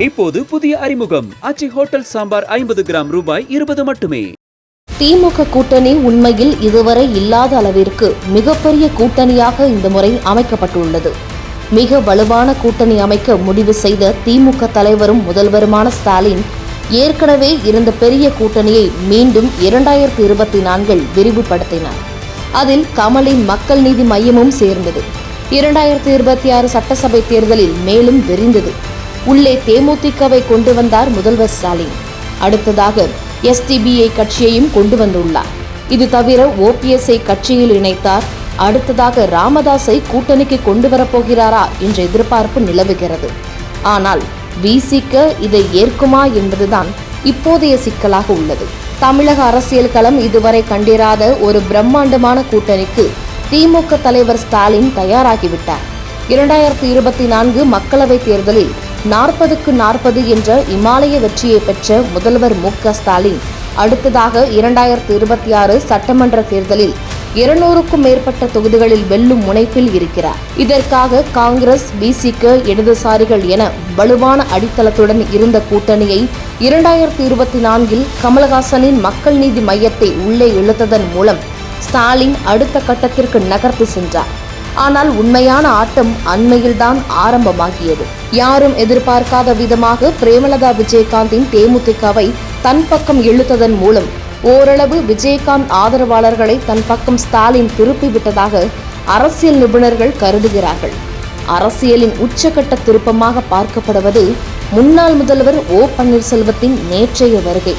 இப்போது புதிய அறிமுகம் ஆச்சி ஹோட்டல் சாம்பார் 50 கிராம் ரூபாய் 20 மட்டுமே. திமுக கூட்டணி உண்மையில் இதுவரை இல்லாத அளவிற்கு மிகப்பெரிய கூட்டணியாக இந்த முறை அமைக்கப்பட்டுள்ளது. மிக வலுவான கூட்டணி அமைக்க முடிவு செய்த திமுக தலைவரும் முதல்வருமான ஸ்டாலின் ஏற்கனவே இருந்த பெரிய கூட்டணியை மீண்டும் 2024 விரிவுபடுத்தினார். அதில் கமலின் மக்கள் நீதி மையமும் சேர்ந்தது. 2026 சட்டசபை தேர்தலில் மேலும் விரிந்தது. உள்ளே தேமுதிகவை கொண்டு வந்தார் முதல்வர் ஸ்டாலின். அடுத்ததாக எஸ்டிபிஐ கட்சியையும் கொண்டு வந்துள்ளார். இது தவிர ஓபிஎஸ்ஐ கட்சியில் இணைத்தார். அடுத்ததாக ராமதாஸை கூட்டணிக்கு கொண்டு வரப்போகிறாரா என்ற எதிர்பார்ப்பு நிலவுகிறது. ஆனால் விசிக இதை ஏற்குமா என்பதுதான் இப்போதைய சிக்கலாக உள்ளது. தமிழக அரசியல் களம் இதுவரை கண்டிராத ஒரு பிரம்மாண்டமான கூட்டணிக்கு திமுக தலைவர் ஸ்டாலின் தயாராகிவிட்டார். 2024 மக்களவைத் தேர்தலில் 40க்கு 40 என்ற இமாலய வெற்றியை பெற்ற முதல்வர் மு.க. ஸ்டாலின் அடுத்ததாக 2026 சட்டமன்ற தேர்தலில் 200க்கும் மேற்பட்ட தொகுதிகளில் வெல்லும் முனைப்பில் இருக்கிறார். இதற்காக காங்கிரஸ், விசிக, இடதுசாரிகள் என வலுவான அடித்தளத்துடன் இருந்த கூட்டணியை 2024 கமலஹாசனின் மக்கள் நீதி மையத்தை உள்ளே இழுத்ததன் மூலம் ஸ்டாலின் அடுத்த கட்டத்திற்கு நகர்த்து சென்றார். ஆனால் உண்மையான ஆட்டம் அண்மையில்தான் ஆரம்பமாகியது. யாரும் எதிர்பார்க்காத விதமாக பிரேமலதா விஜயகாந்தின் தேமுதிகவை தன் பக்கம் இழுத்ததன் மூலம் ஓரளவு விஜயகாந்த் ஆதரவாளர்களை தன் பக்கம் ஸ்டாலின் திருப்பிவிட்டதாக அரசியல் நிபுணர்கள் கருதுகிறார்கள். அரசியலின் உச்சகட்ட திருப்பமாக பார்க்கப்படுவது முன்னாள் முதல்வர் ஓ பன்னீர்செல்வத்தின் நேற்றைய வருகை.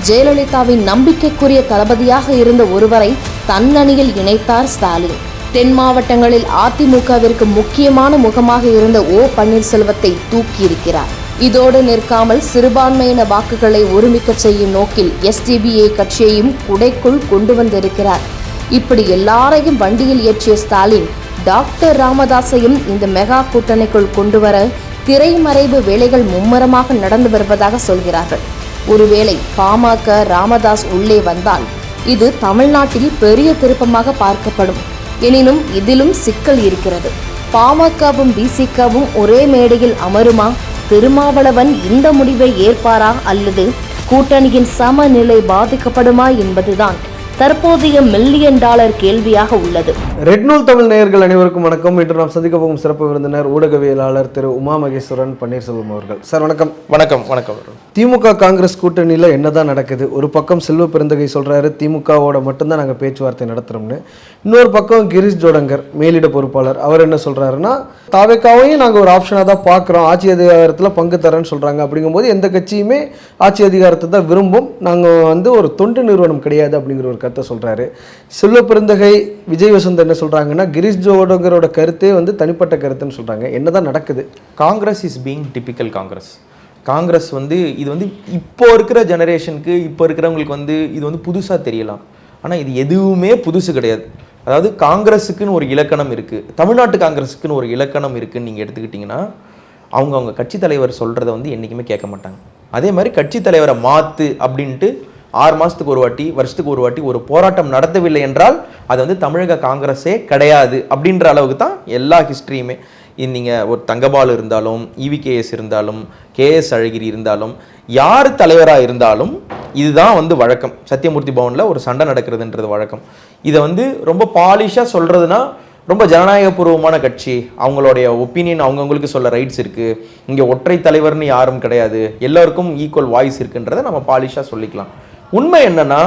ஜெயலலிதாவின் நம்பிக்கைக்குரிய தளபதியாக இருந்த ஒருவரை தன் அணியில் இணைத்தார் ஸ்டாலின். தென் மாவட்டங்களில் அதிமுகவிற்கு முக்கியமான முகமாக இருந்த ஓ பன்னீர்செல்வத்தை தூக்கியிருக்கிறார். இதோடு நிற்காமல் சிறுபான்மையின வாக்குகளை ஒருமிக்க செய்யும் நோக்கில் எஸ்டிபிஐ கட்சியையும் குடைக்குள் கொண்டு வந்திருக்கிறார். இப்படி எல்லாரையும் வண்டியில் ஏற்றிய ஸ்டாலின் டாக்டர் ராமதாஸையும் இந்த மெகா கூட்டணிக்குள் கொண்டு வர திரைமறைவு வேலைகள் மும்முரமாக நடந்து வருவதாக சொல்கிறார்கள். ஒருவேளை பாமக ராமதாஸ் உள்ளே வந்தால் இது தமிழ்நாட்டில் பெரிய திருப்பமாக பார்க்கப்படும். எனினும் இதிலும் சிக்கல் இருக்கிறது. பாமகவும் விசிகவும் ஒரே மேடையில் அமருமா? திருமாவளவன் இந்த முடிவை ஏற்பாரா அல்லது கூட்டணியின் சமநிலை பாதிக்கப்படுமா என்பதுதான் தற்போதைய $1,000,000 கேள்வியாக உள்ளது. ரெட் நூல் தமிழ் நேயர்கள் அனைவருக்கும் வணக்கம். இன்று நாம் சந்திக்க போகும் சிறப்பு விருந்தினர் ஊடகவியலாளர் திரு உமா மகேஸ்வரன் பன்னீர்செல்வம் அவர்கள். சார் வணக்கம். வணக்கம். வணக்கம். திமுக காங்கிரஸ் கூட்டணியில் என்னதான் நடக்குது? ஒரு பக்கம் செல்வ பெருந்தகை சொல்றாரு திமுகவோட மட்டும்தான் நாங்கள் பேச்சுவார்த்தை நடத்துறோம்னு. இன்னொரு பக்கம் கிரீஷ் ஜோடங்கர் மேலிட பொறுப்பாளர் அவர் என்ன சொல்றாருன்னா தாவேக்காவையும் நாங்கள் ஒரு ஆப்ஷனாக தான் பார்க்குறோம், ஆட்சி அதிகாரத்தில் பங்கு தரேன்னு சொல்றாங்க. அப்படிங்கும்போது எந்த கட்சியுமே ஆட்சி அதிகாரத்தை தான் விரும்பும், நாங்கள் ஒரு தொண்டு நிறுவனம் கிடையாது அப்படிங்கிற ஒரு கருத்தை சொல்றாரு. செல்வ பெருந்தகை, விஜய் வசந்த் என்ன சொல்றாங்கன்னா கிரீஷ் ஜோடங்கரோட கருத்தே தனிப்பட்ட கருத்துன்னு சொல்றாங்க. என்னதான் நடக்குது? Congress is being typical Congress. Congress இது இப்போ இருக்கிற ஜெனரேஷனுக்கு, இப்போ இருக்கிறவங்களுக்கு இது புதுசாக தெரியலாம். ஆனால் இது எதுவுமே புதுசு கிடையாது. அதாவது காங்கிரஸுக்குன்னு ஒரு இலக்கணம் இருக்குது, தமிழ்நாட்டு காங்கிரஸுக்குன்னு ஒரு இலக்கணம் இருக்குதுன்னு நீங்கள் எடுத்துக்கிட்டிங்கன்னா அவங்க கட்சி தலைவர் சொல்கிறத என்றைக்குமே கேட்க மாட்டாங்க. அதே மாதிரி கட்சி தலைவரை மாற்று அப்படின்ட்டு 6 மாதத்துக்கு ஒரு வாட்டி, வருஷத்துக்கு ஒரு வாட்டி ஒரு போராட்டம் நடத்தவில்லை என்றால் அது தமிழக காங்கிரஸே கிடையாது அப்படின்ற அளவுக்கு தான் எல்லா ஹிஸ்ட்ரியுமே. நீங்கள் ஒரு தங்கபால் இருந்தாலும், இவிகேஎஸ் இருந்தாலும், கேஎஸ் அழகிரி இருந்தாலும், யார் தலைவராக இருந்தாலும் இதுதான் வழக்கம். சத்தியமூர்த்தி பவனில் ஒரு சண்டை நடக்கிறதுன்றது வழக்கம். இதை ரொம்ப பாலிஷாக சொல்கிறதுனா ரொம்ப ஜனநாயகபூர்வமான கட்சி, அவங்களுடைய ஒப்பீனியன் அவங்கவுங்களுக்கு சொல்ல ரைட்ஸ் இருக்குது, இங்கே ஒற்றை தலைவர்னு யாரும் கிடையாது, எல்லாருக்கும் ஈக்குவல் வாய்ஸ் இருக்குன்றதை நம்ம பாலிஷாக சொல்லிக்கலாம். உண்மை என்னன்னா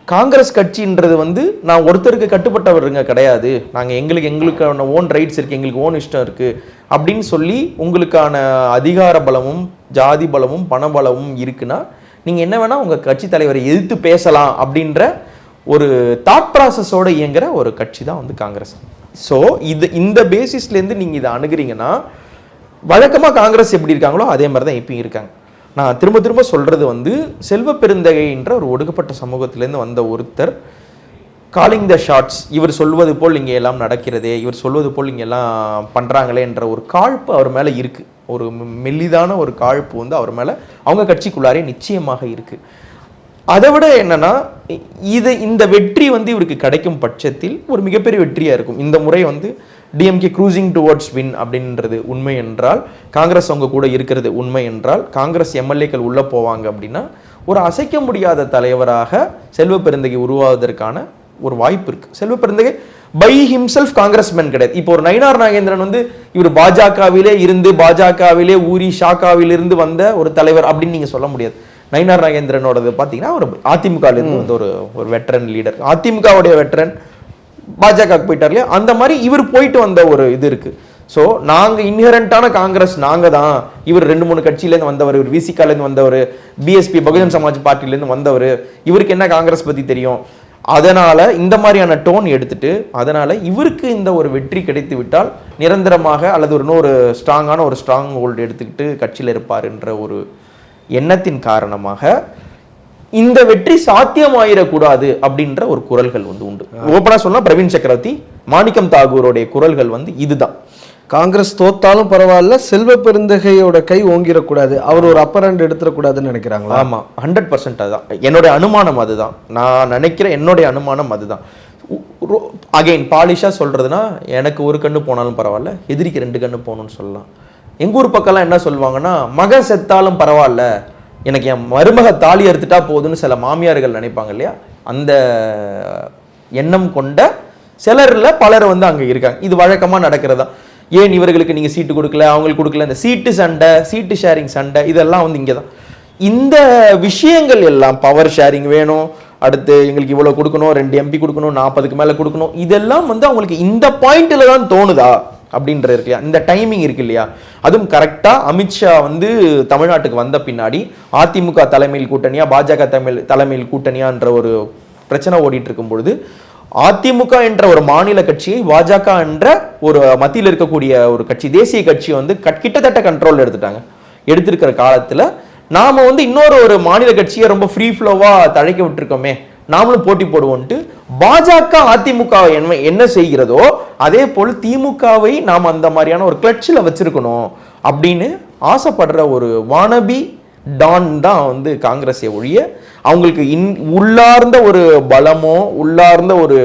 காங்கிரஸ் கட்சின்றது நான் ஒருத்தருக்கு கட்டுப்பட்டவருங்க கிடையாது, நாங்கள் எங்களுக்கான ஓன் ரைட்ஸ் இருக்குது, எங்களுக்கு ஓன் இஷ்டம் இருக்குது அப்படின்னு சொல்லி உங்களுக்கான அதிகார பலமும் ஜாதி பலமும் பண பலமும் இருக்குன்னா நீங்கள் என்ன வேணால் உங்கள் கட்சி தலைவரை எதிர்த்து பேசலாம் அப்படின்ற ஒரு தாட் ப்ராசஸோடு இயங்குகிற ஒரு கட்சி தான் காங்கிரஸ். ஸோ இந்த பேசிஸ்லேருந்து நீங்கள் இதை அணுகிறீங்கன்னா வழக்கமாக காங்கிரஸ் எப்படி இருக்காங்களோ அதே மாதிரி தான் இப்பயும் இருக்காங்க. நான் திரும்ப திரும்ப சொல்கிறது செல்வ பெருந்தகைன்ற ஒரு ஒடுக்கப்பட்ட சமூகத்திலேருந்து வந்த ஒருத்தர் காலிங் த ஷாட்ஸ், இவர் சொல்வது போல் இங்கே எல்லாம் நடக்கிறதே, இவர் சொல்வது போல் இங்கே எல்லாம் பண்ணுறாங்களே என்ற ஒரு காழ்ப்பு அவர் மேலே இருக்குது. ஒரு மெல்லிதான ஒரு காழ்ப்பு அவர் மேலே அவங்க கட்சிக்குள்ளாரே நிச்சயமாக இருக்குது. அதை விட என்னன்னா இந்த வெற்றி இவருக்கு கிடைக்கும் பட்சத்தில் ஒரு மிகப்பெரிய வெற்றியாக இருக்கும். இந்த முறை டிஎம்கே க்ரூசிங் டுவர்ட்ஸ் வின் அப்படின்றது உண்மை என்றால், காங்கிரஸ் அவங்க கூட இருக்கிறது உண்மை என்றால், காங்கிரஸ் எம்எல்ஏக்கள் உள்ளே போவாங்க அப்படின்னா ஒரு அசைக்க முடியாத தலைவராக செல்வ பெருந்தகை உருவாவதற்கான ஒரு வாய்ப்பு இருக்கு. Selva Perunthagai by himself congressman கிடையாது. இப்போ ஒரு நயினார் நாகேந்திரன் வந்து இவர் பாஜகவிலே இருந்து பாஜகவிலே ஊறி ஷாக்காவிலிருந்து வந்த ஒரு தலைவர் அப்படின்னு நீங்க சொல்ல முடியாது. நயினார் நாகேந்திரனோடது பார்த்தீங்கன்னா ஒரு அதிமுக இருந்து வந்து ஒரு வெட்டரன் லீடர், அதிமுகவுடைய வெட்டரன் பாஜக போயிட்டார் இல்லையா, அந்த மாதிரி இவர் போயிட்டு வந்த ஒரு இது இருக்கு. ஸோ நாங்கள் இன்ஹெரண்டான காங்கிரஸ் நாங்கள் தான், இவர் 2-3 கட்சியிலேருந்து வந்தவர், இவர் விசிகாலேருந்து வந்தவர், பிஎஸ்பி பகுஜன் சமாஜ் பார்ட்டிலேருந்து வந்தவர், இவருக்கு என்ன காங்கிரஸ் பற்றி தெரியும், அதனால இந்த மாதிரியான டோன் எடுத்துட்டு அதனால இவருக்கு இந்த ஒரு வெற்றி கிடைத்து விட்டால் நிரந்தரமாக அல்லது ஒரு இன்னொரு ஸ்ட்ராங்கான ஒரு ஸ்ட்ராங் ஹோல்டு எடுத்துக்கிட்டு கட்சியில் இருப்பாருன்ற ஒரு எண்ணத்தின் காரணமாக இந்த வெற்றி சாத்தியமாயிடக்கூடாது அப்படின்ற ஒரு குரல்கள் வந்து உண்டு. ஓப்பனா சொன்னா பிரவீன் சக்கரவர்த்தி, மாணிக்கம் தாகூரோடைய குரல்கள் வந்து இதுதான். காங்கிரஸ் தோத்தாலும் பரவாயில்ல, செல்வ பெருந்தகையோட கை ஓங்கிடக்கூடாது, அவர் ஒரு அப்பர் ஹேண்ட் எடுத்துடக்கூடாதுன்னு நினைக்கிறாங்களா? ஆமா, 100% அதுதான் என்னுடைய அனுமானம். அதுதான் நான் நினைக்கிறேன், என்னுடைய அனுமானம் அதுதான். அகைன் பாலிஷா சொல்றதுன்னா, எனக்கு ஒரு கண்ணு போனாலும் பரவாயில்ல, எதிரிக்கு 2 கண்ணு போகணும்னு சொல்லலாம். எங்க ஊர் பக்கம்லாம் என்ன சொல்லுவாங்கன்னா, மக செத்தாலும் பரவாயில்ல, எனக்கு என் மருமக தாலி அறுத்துட்டா போதுன்னு சில மாமியார்கள் நினைப்பாங்க இல்லையா, அந்த எண்ணம் கொண்ட சிலர்ல பலர் வந்து அங்க இருக்காங்க. இது வழக்கமா நடக்கிறதா. ஏன் இவர்களுக்கு நீங்க சீட்டு கொடுக்கல, அவங்களுக்கு கொடுக்கல, இந்த சீட்டு சண்டை, சீட்டு ஷேரிங் சண்டை, இதெல்லாம் வந்து இங்கே தான். இந்த விஷயங்கள் எல்லாம் பவர் ஷேரிங் வேணும், அடுத்து எங்களுக்கு இவ்வளவு கொடுக்கணும், 2 MP கொடுக்கணும், 40க்கு மேல கொடுக்கணும், இதெல்லாம் வந்து அவங்களுக்கு இந்த பாயிண்ட்ல தான் தோணுதா அப்படின்ற இருக்கு இல்லையா, இந்த டைமிங் இருக்கு இல்லையா. அதுவும் கரெக்டா அமித்ஷா வந்து தமிழ்நாட்டுக்கு வந்த பின்னாடி அதிமுக தலைமையில் கூட்டணியா பாஜக தலைமையில் கூட்டணியான்ற ஒரு பிரச்சனை ஓடிட்டு இருக்கும் பொழுது, அதிமுக என்ற ஒரு மாநில கட்சியை பாஜக என்ற ஒரு மத்தியில் இருக்கக்கூடிய ஒரு கட்சி, தேசிய கட்சி வந்து கிட்டத்தட்ட கண்ட்ரோல் எடுத்துட்டாங்க. எடுத்திருக்கிற காலத்துல நாம வந்து இன்னொரு ஒரு மாநில கட்சியை ரொம்ப ஃப்ரீ ஃப்ளோவா தழைக்க விட்டுருக்கோமே, நாமளும் போட்டி போடுவோம்ட்டு பாஜக அதிமுக என்ன செய்கிறதோ அதே போல் திமுகவை நாம் அந்த மாதிரியான ஒரு கிளட்சில் வச்சிருக்கணும் அப்படின்னு ஆசைப்படுற ஒரு வானபி டான் தான் வந்து காங்கிரஸை ஒழிய, அவங்களுக்கு உள்ளார்ந்த ஒரு பலமோ உள்ளார்ந்த ஒரு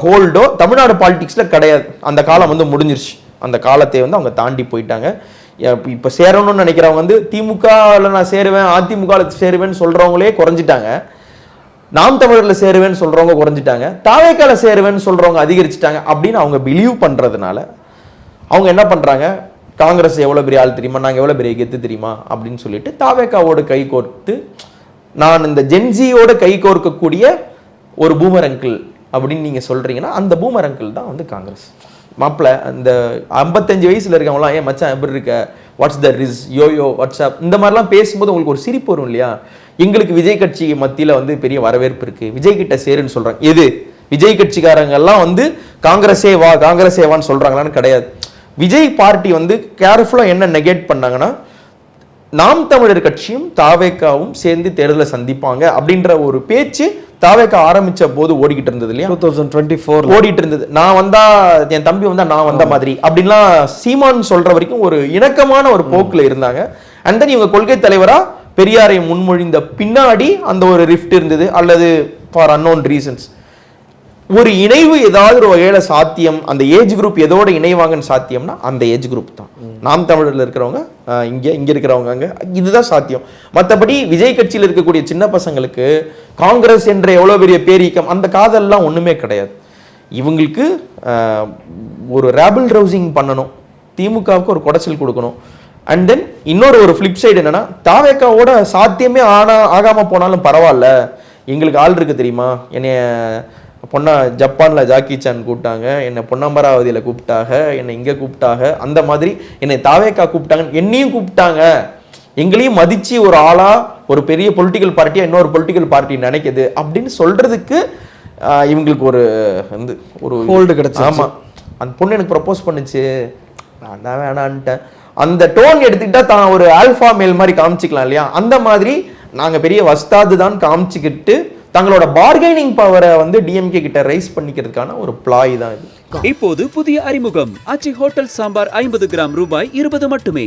ஹோல்டோ தமிழ்நாடு பாலிடிக்ஸ்ல கிடையாது. அந்த காலம் வந்து முடிஞ்சிருச்சு. அந்த காலத்தை வந்து அவங்க தாண்டி போயிட்டாங்க. இப்ப சேரணும்னு நினைக்கிறவங்க வந்து திமுகவில் நான் சேருவேன், அதிமுக சேருவேன்னு சொல்றவங்களே குறைஞ்சிட்டாங்க. நாம் தமிழர்ல சேருவேன்னு சொல்றவங்க குறைஞ்சிட்டாங்க, தாவேக்கால சேருவேன்னு சொல்றவங்க அதிகரிச்சுட்டாங்க. அப்படின்னு அவங்க பிலீவ் பண்றதுனால அவங்க என்ன பண்றாங்க, காங்கிரஸ் எவ்வளவு பெரிய ஆள் தெரியுமா, நாங்க எவ்வளவு பெரிய கெத்து தெரியுமா அப்படின்னு சொல்லிட்டு தாவேக்காவோட கை கோர்த்து, நான் இந்த ஜென்சியோட கை கோர்க்கக்கூடிய ஒரு பூமர் அங்கிள் அப்படின்னு நீங்க சொல்றீங்கன்னா, அந்த பூமர் அங்கிள் தான் வந்து காங்கிரஸ். மாப்பிள்ள அந்த 55 வயசுல இருக்கவங்களாம், ஏன் மச்சான் எப்படி இருக்க, what's the Ris, YoYo WhatsApp, இந்த மாதிரிலாம் பேசும்போது உங்களுக்கு ஒரு சிரிப்பு வரும் இல்லையா. எங்களுக்கு விஜய் கட்சி மத்தியில வந்து பெரிய வரவேற்பு இருக்கு, விஜய் கிட்ட சேருன்னு சொல்றாங்க. எது விஜய் கட்சிக்காரங்க எல்லாம் வந்து காங்கிரஸே வா காங்கிரஸே வான்னு சொல்றாங்களான்னு கிடையாது. விஜய் பார்ட்டி வந்து கேர்ஃபுல்லா என்ன நெகேட் பண்ணாங்கன்னா, நாம் தமிழர் கட்சியும் தாவேக்காவும் சேர்ந்து தேர்தலை சந்திப்பாங்க அப்படின்ற ஒரு பேச்சு தாவேக்கா ஆரம்பிச்ச போது ஓடிக்கிட்டு இருந்தது இல்லையா, 2024 ஓடிட்டு இருந்தது. நான் வந்தா என் தம்பி வந்தா நான் வந்த மாதிரி அப்படின்லாம் சீமான் சொல்ற வரைக்கும் ஒரு இணக்கமான ஒரு போக்குல இருந்தாங்க. அண்ட் தென் இவங்க கொள்கை தலைவரா பெரியாரை முன்மொழிந்த பின்னாடி அந்த ஒரு ரிஃப்ட் இருந்தது, அல்லது ஃபார் அன்னோன் ரீசன்ஸ் ஒரு இணைவு ஏதாவது ஒரு வகையில சாத்தியம், அந்த ஏஜ் குரூப் எதோட இணைவாங்கன்னு சாத்தியம்னா அந்த ஏஜ் குரூப் தான். நாம் தமிழர்ல இருக்கிறவங்க இங்க இருக்கிறவங்க அங்க, இதுதான் சாத்தியம். மற்றபடி விஜய் கட்சியில் இருக்கக்கூடிய சின்ன பசங்களுக்கு காங்கிரஸ் என்ற எவ்வளவு பெரிய பேரீக்கம், அந்த காதல்லாம் ஒண்ணுமே கிடையாது. இவங்களுக்கு ஒரு ரேபிள் ரவுசிங் பண்ணணும், திமுகவுக்கு ஒரு குடைச்சல் கொடுக்கணும். அண்ட் தென் இன்னொரு ஒரு ஃபிளிப் சைடு என்னன்னா, தாவேக்காவோட சாத்தியமே ஆகாம போனாலும் பரவாயில்ல, எங்களுக்கு ஆள் இருக்கு தெரியுமா, என்னைய ஜப்பான்ல ஜாக்கி சான் கூப்பிட்டாங்க, என்னை பொன்னமராவதியில கூப்பிட்டாங்க, என்னை இங்க கூப்பிட்டாங்க, அந்த மாதிரி என்னை தாவேக்கா கூப்பிட்டாங்க, என்னையும் கூப்பிட்டாங்க, எங்களையும் மதிச்சு ஒரு ஆளா ஒரு பெரிய பொலிட்டிக்கல் பார்ட்டியா இன்னொரு பொலிட்டிக்கல் பார்ட்டி நினைக்குது அப்படின்னு சொல்றதுக்கு இவங்களுக்கு ஒரு வந்து ஒரு ஹோல்டு கிடைச்சு. ஆமா, அந்த பொண்ணு எனக்கு ப்ரப்போஸ் பண்ணுச்சு, நான் தான் வேணான்ட்டேன், அந்த டோன் எடுத்துக்கிட்டா தான் ஒரு ஆல்ஃபா மேல் மாதிரி காமிச்சிக்கலாம் இல்லையா, அந்த மாதிரி நாங்க பெரிய வஸ்தாது தான் காமிச்சுக்கிட்டு தங்களோட பார்கெனிங் பவரை வந்து டிஎம்கே கிட்ட ரைஸ் பண்ணிக்கிறதுக்கான ஒரு பிளாய் தான் இது. இப்போது புதிய அறிமுகம் ஆச்சி ஹோட்டல் சாம்பார் 50 கிராம் ரூபாய் 20 மட்டுமே.